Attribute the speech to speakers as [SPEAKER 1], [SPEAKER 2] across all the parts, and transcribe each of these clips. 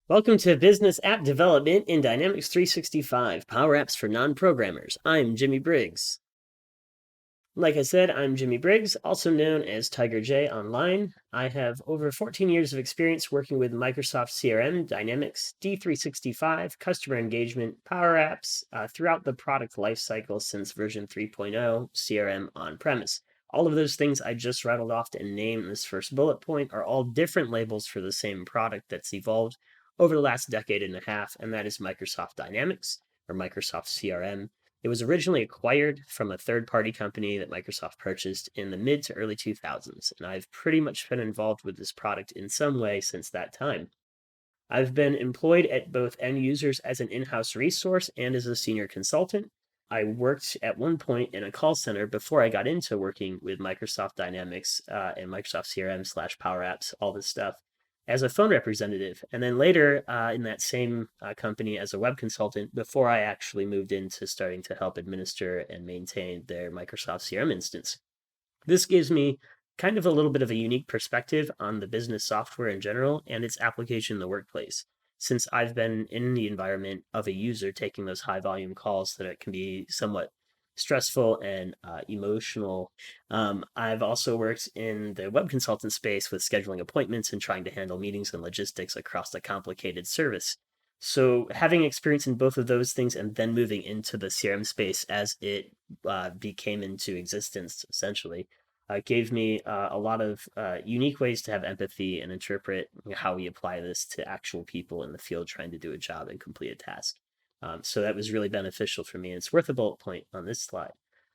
[SPEAKER 1] Welcome to Business App Development in Dynamics 365, Power Apps for Non-Programmers. I'm Jimmy Briggs. Like I said, I'm Jimmy Briggs, also known as Tiger J online. I have over 14 years of experience working with Microsoft CRM, Dynamics, D365, customer engagement, Power Apps throughout the product lifecycle since version 3.0, CRM on-premise. All of those things I just rattled off and named in this first bullet point are all different labels for the same product that's evolved over the last decade and a half, and that is Microsoft Dynamics, or Microsoft CRM. It was originally acquired from a third-party company that Microsoft purchased in the mid to early 2000s, and I've pretty much been involved with this product in some way since that time. I've been employed at both end users as an in-house resource and as a senior consultant. I worked at one point in a call center before I got into working with Microsoft Dynamics and Microsoft CRM / Power Apps, all this stuff, as a phone representative. And then later in that same company as a web consultant before I actually moved into starting to help administer and maintain their Microsoft CRM instance. This gives me kind of a little bit of a unique perspective on the business software in general and its application in the workplace, since I've been in the environment of a user taking those high volume calls that it can be somewhat stressful and emotional. I've also worked in the web consultant space with scheduling appointments and trying to handle meetings and logistics across a complicated service. So having experience in both of those things and then moving into the CRM space as it became into existence, essentially, gave me a lot of unique ways to have empathy and interpret how we apply this to actual people in the field trying to do a job and complete a task. So that was really beneficial for me, and it's worth a bullet point on this slide.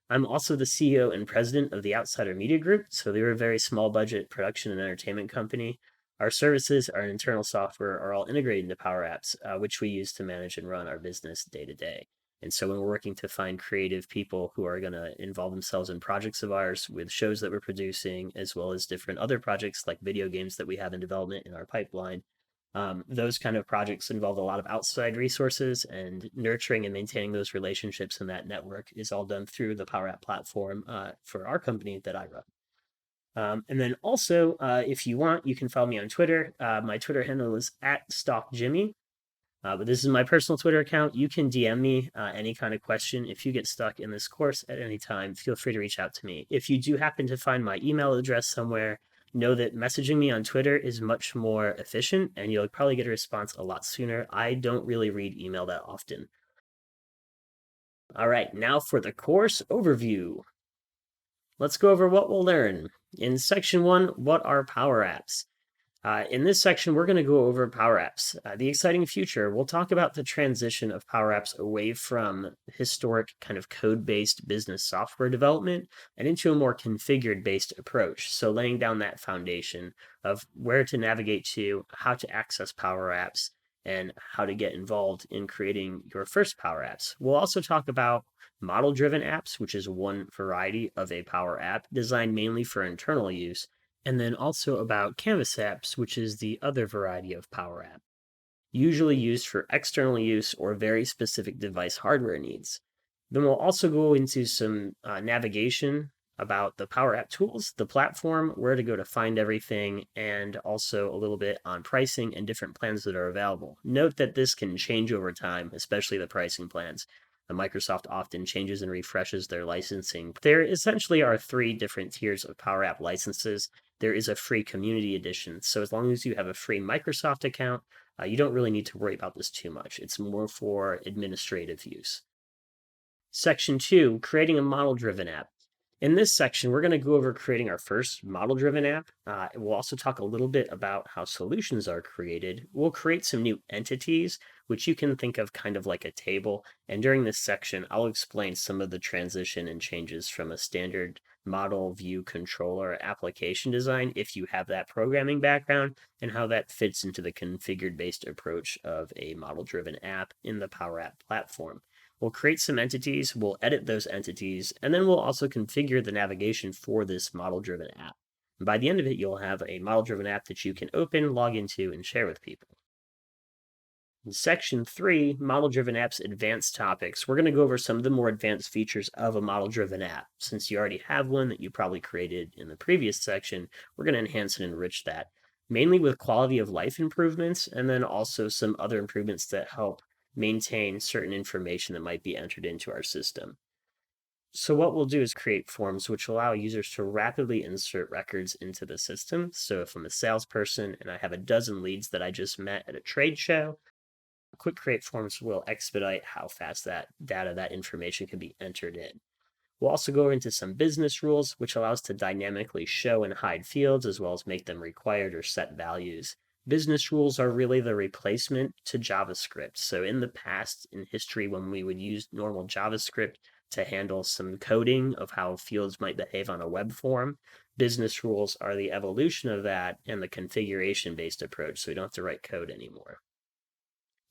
[SPEAKER 1] I'm also the CEO and president of the Outsider Media Group, so they're a very small budget production and entertainment company. Our services, our internal software are all integrated into Power Apps, which we use to manage and run our business day to day. And so when we're working to find creative people who are going to involve themselves in projects of ours with shows that we're producing, as well as different other projects like video games that we have in development in our pipeline, those kind of projects involve a lot of outside resources, and nurturing and maintaining those relationships and that network is all done through the Power App platform for our company that I run. And then also, if you want, you can follow me on Twitter. My Twitter handle is @StalkJimmy. But this is my personal Twitter account. You can DM me any kind of question. If you get stuck in this course at any time, feel free to reach out to me. If you do happen to find my email address somewhere, know that messaging me on Twitter is much more efficient and you'll probably get a response a lot sooner. I don't really read email that often. All right, now for the course overview. Let's go over what we'll learn. In section 1, what are Power Apps? In this section, we're going to go over Power Apps, the exciting future. We'll talk about the transition of Power Apps away from historic kind of code-based business software development and into a more configured-based approach. So laying down that foundation of where to navigate to, how to access Power Apps, and how to get involved in creating your first Power Apps. We'll also talk about model-driven apps, which is one variety of a Power App designed mainly for internal use, and then also about Canvas apps, which is the other variety of Power App, usually used for external use or very specific device hardware needs. Then we'll also go into some navigation about the Power App tools, the platform, where to go to find everything, and also a little bit on pricing and different plans that are available. Note that this can change over time, especially the pricing plans. Microsoft often changes and refreshes their licensing. There essentially are 3 different tiers of Power App licenses. There is a free community edition. So as long as you have a free Microsoft account, you don't really need to worry about this too much. It's more for administrative use. Section 2, creating a model-driven app. In this section, we're going to go over creating our first model-driven app. We'll also talk a little bit about how solutions are created. We'll create some new entities, which you can think of kind of like a table. And during this section, I'll explain some of the transition and changes from a standard model view controller application design, if you have that programming background, and how that fits into the configured-based approach of a model-driven app in the Power App platform. We'll create some entities, we'll edit those entities, and then we'll also configure the navigation for this model-driven app. And by the end of it, you'll have a model-driven app that you can open, log into, and share with people. In section 3, model-driven apps advanced topics, we're going to go over some of the more advanced features of a model-driven app. Since you already have one that you probably created in the previous section, we're going to enhance and enrich that. mainly with quality of life improvements, and then also some other improvements that help maintain certain information that might be entered into our system. So what we'll do is create forms which allow users to rapidly insert records into the system. So if I'm a salesperson and I have a dozen leads that I just met at a trade show, quick create forms will expedite how fast that data, that information can be entered in. We'll also go into some business rules, which allows to dynamically show and hide fields as well as make them required or set values. Business rules are really the replacement to JavaScript. So in the past, in history, when we would use normal JavaScript to handle some coding of how fields might behave on a web form, business rules are the evolution of that and the configuration-based approach, so we don't have to write code anymore.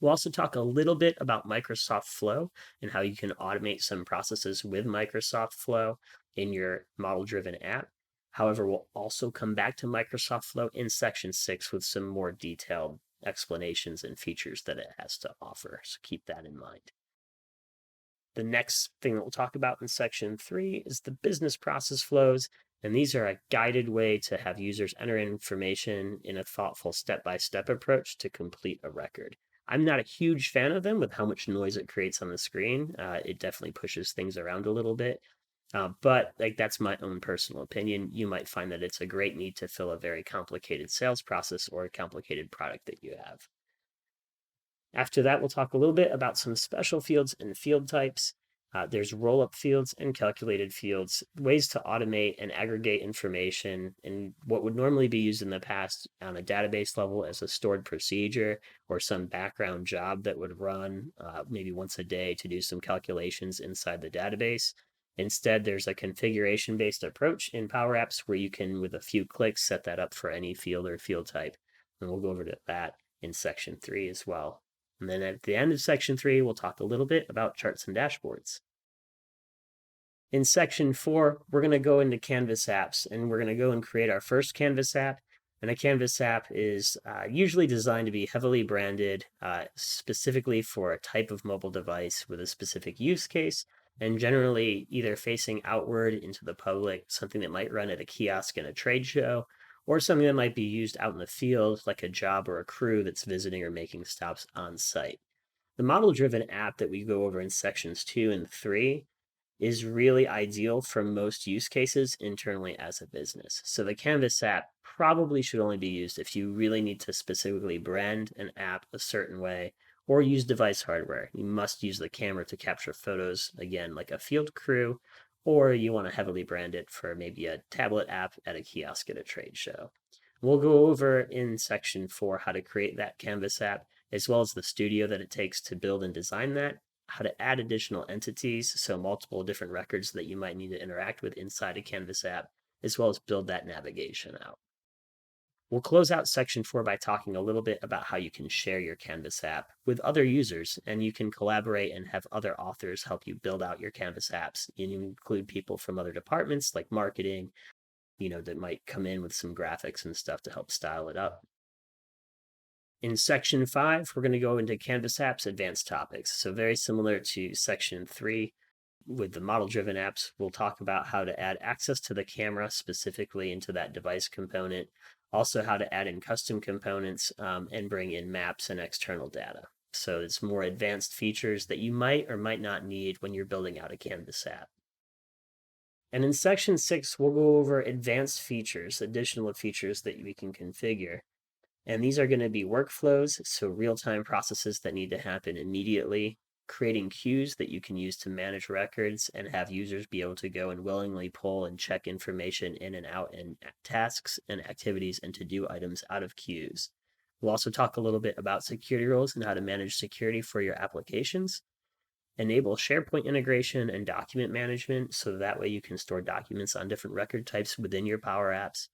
[SPEAKER 1] We'll also talk a little bit about Microsoft Flow and how you can automate some processes with Microsoft Flow in your model-driven app. However, we'll also come back to Microsoft Flow in section 6 with some more detailed explanations and features that it has to offer, so keep that in mind. The next thing that we'll talk about in section 3 is the business process flows, and these are a guided way to have users enter information in a thoughtful step-by-step approach to complete a record. I'm not a huge fan of them with how much noise it creates on the screen. It definitely pushes things around a little bit. But that's my own personal opinion. You might find that it's a great need to fill a very complicated sales process or a complicated product that you have. After that, we'll talk a little bit about some special fields and field types. There's roll-up fields and calculated fields, ways to automate and aggregate information in what would normally be used in the past on a database level as a stored procedure or some background job that would run maybe once a day to do some calculations inside the database. Instead, there's a configuration-based approach in Power Apps where you can, with a few clicks, set that up for any field or field type. And we'll go over to that in section 3 as well. And then at the end of section 3, we'll talk a little bit about charts and dashboards. In section 4, we're going to go into Canvas apps, and we're going to go and create our first Canvas app. And a Canvas app is usually designed to be heavily branded specifically for a type of mobile device with a specific use case, and generally either facing outward into the public, something that might run at a kiosk in a trade show, or something that might be used out in the field, like a job or a crew that's visiting or making stops on site. The model-driven app that we go over in sections 2 and 3 is really ideal for most use cases internally as a business. So the Canvas app probably should only be used if you really need to specifically brand an app a certain way or use device hardware. You must use the camera to capture photos, again, like a field crew, or you want to heavily brand it for maybe a tablet app at a kiosk at a trade show. We'll go over in section 4 how to create that Canvas app, as well as the studio that it takes to build and design that, how to add additional entities, so multiple different records that you might need to interact with inside a Canvas app, as well as build that navigation out. We'll close out section 4 by talking a little bit about how you can share your Canvas app with other users, and you can collaborate and have other authors help you build out your Canvas apps. You include people from other departments like marketing, that might come in with some graphics and stuff to help style it up. In section 5, we're going to go into Canvas apps advanced topics. So very similar to section 3, with the model-driven apps, we'll talk about how to add access to the camera specifically into that device component, also how to add in custom components and bring in maps and external data. So it's more advanced features that you might or might not need when you're building out a Canvas app. And in section 6, we'll go over advanced features, additional features that we can configure. And these are going to be workflows, so real-time processes that need to happen immediately, creating queues that you can use to manage records and have users be able to go and willingly pull and check information in and out and tasks and activities and to-do items out of queues. We'll also talk a little bit about security roles and how to manage security for your applications. Enable SharePoint integration and document management, so that way you can store documents on different record types within your Power Apps.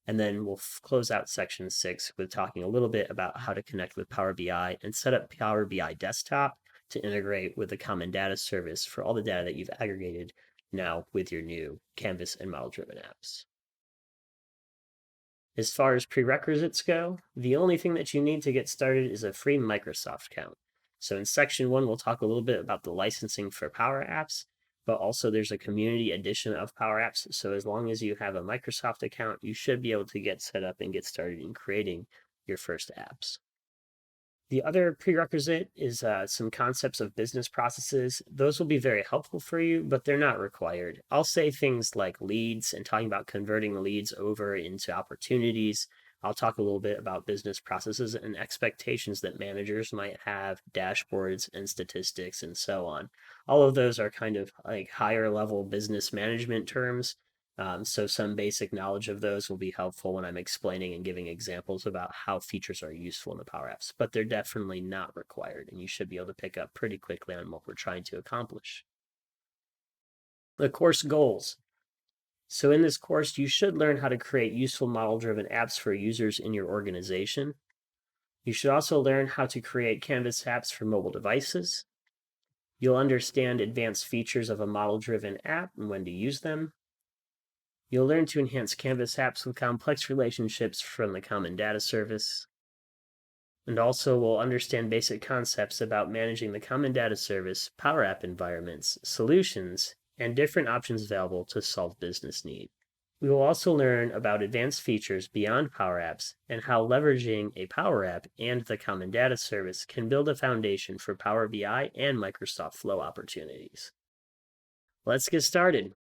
[SPEAKER 1] And then we'll close out section 6 with talking a little bit about how to connect with Power BI and set up Power BI Desktop to integrate with the common data service for all the data that you've aggregated now with your new Canvas and model-driven apps. As far as prerequisites go, the only thing that you need to get started is a free Microsoft account. So in section 1, we'll talk a little bit about the licensing for Power Apps. but also there's a community edition of Power Apps. So as long as you have a Microsoft account, you should be able to get set up and get started in creating your first apps. The other prerequisite is some concepts of business processes. Those will be very helpful for you, but they're not required. I'll say things like leads and talking about converting the leads over into opportunities. I'll talk a little bit about business processes and expectations that managers might have, dashboards and statistics, and so on. All of those are kind of like higher level business management terms. So some basic knowledge of those will be helpful when I'm explaining and giving examples about how features are useful in the Power Apps, but they're definitely not required, and you should be able to pick up pretty quickly on what we're trying to accomplish. The course goals. So in this course, you should learn how to create useful model-driven apps for users in your organization. You should also learn how to create Canvas apps for mobile devices. You'll understand advanced features of a model-driven app and when to use them. You'll learn to enhance Canvas apps with complex relationships from the Common Data Service. And also we'll understand basic concepts about managing the Common Data Service, Power App environments, solutions, and different options available to solve business need. We will also learn about advanced features beyond Power Apps and how leveraging a Power App and the Common Data Service can build a foundation for Power BI and Microsoft Flow opportunities. Let's get started.